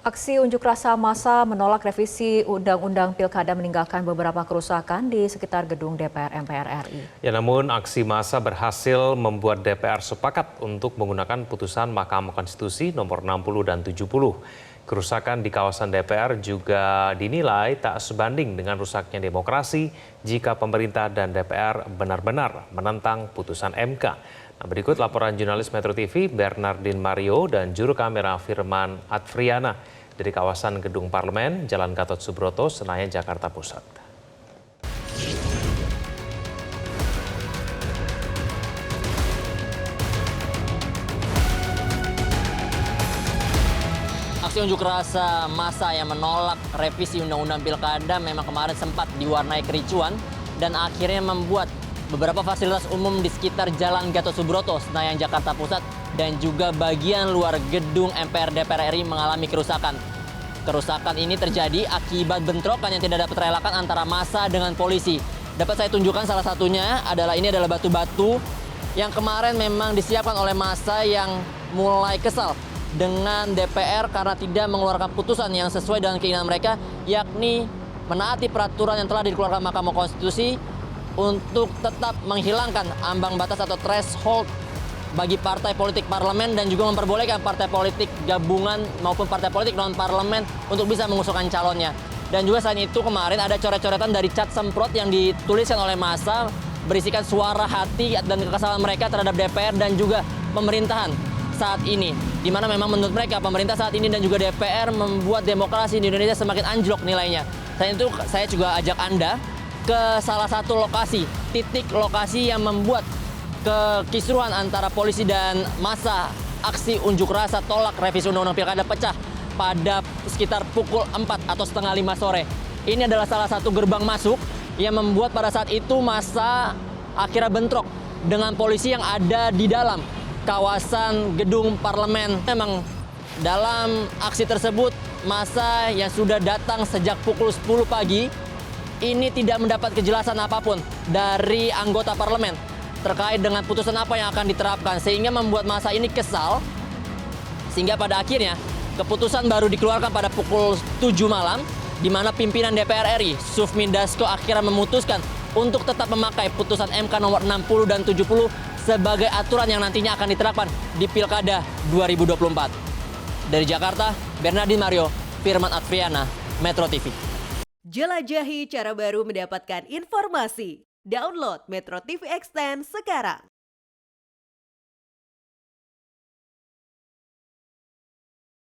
Aksi unjuk rasa massa menolak revisi Undang-Undang Pilkada meninggalkan beberapa kerusakan di sekitar gedung DPR MPR RI. Ya, namun aksi massa berhasil membuat DPR sepakat untuk menggunakan putusan Mahkamah Konstitusi nomor 60 dan 70. Kerusakan di kawasan DPR juga dinilai tak sebanding dengan rusaknya demokrasi jika pemerintah dan DPR benar-benar menentang putusan MK. Nah, berikut laporan jurnalis Metro TV Bernardin Mario dan juru kamera Firman Adfriana dari kawasan Gedung Parlemen, Jalan Gatot Subroto, Senayan, Jakarta Pusat. Aksi unjuk rasa massa yang menolak revisi Undang-Undang Pilkada memang kemarin sempat diwarnai kericuan dan akhirnya membuat beberapa fasilitas umum di sekitar Jalan Gatot Subroto, Senayan, Jakarta Pusat dan juga bagian luar gedung MPR DPR RI mengalami kerusakan. Kerusakan ini terjadi akibat bentrokan yang tidak dapat terelakkan antara massa dengan polisi. Dapat saya tunjukkan salah satunya adalah batu-batu yang kemarin memang disiapkan oleh massa yang mulai kesal dengan DPR karena tidak mengeluarkan putusan yang sesuai dengan keinginan mereka, yakni menaati peraturan yang telah dikeluarkan Mahkamah Konstitusi untuk tetap menghilangkan ambang batas atau threshold bagi partai politik parlemen dan juga memperbolehkan partai politik gabungan maupun partai politik non-parlemen untuk bisa mengusulkan calonnya. Dan juga selain itu kemarin ada coret-coretan dari cat semprot yang dituliskan oleh massa berisikan suara hati dan kekesalan mereka terhadap DPR dan juga pemerintahan saat ini, di mana memang menurut mereka pemerintah saat ini dan juga DPR membuat demokrasi di Indonesia semakin anjlok nilainya. Selain itu saya juga ajak Anda ke salah satu titik lokasi yang membuat kekisruhan antara polisi dan massa aksi unjuk rasa tolak revisi Undang-Undang Pilkada pecah pada sekitar pukul 4 atau setengah 5 sore. Ini adalah salah satu gerbang masuk yang membuat pada saat itu massa akhirnya bentrok dengan polisi yang ada di dalam kawasan gedung parlemen. Memang dalam aksi tersebut massa yang sudah datang sejak pukul 10 pagi ini tidak mendapat kejelasan apapun dari anggota parlemen terkait dengan putusan apa yang akan diterapkan, sehingga membuat massa ini kesal, sehingga pada akhirnya keputusan baru dikeluarkan pada pukul 7 malam, di mana pimpinan DPR RI, Sufmi Dasko, akhirnya memutuskan untuk tetap memakai putusan MK nomor 60 dan 70 sebagai aturan yang nantinya akan diterapkan di Pilkada 2024. Dari Jakarta, Bernardin Mario, Firman Adfriana, Metro TV. Jelajahi cara baru mendapatkan informasi. Download Metro TV Extend sekarang.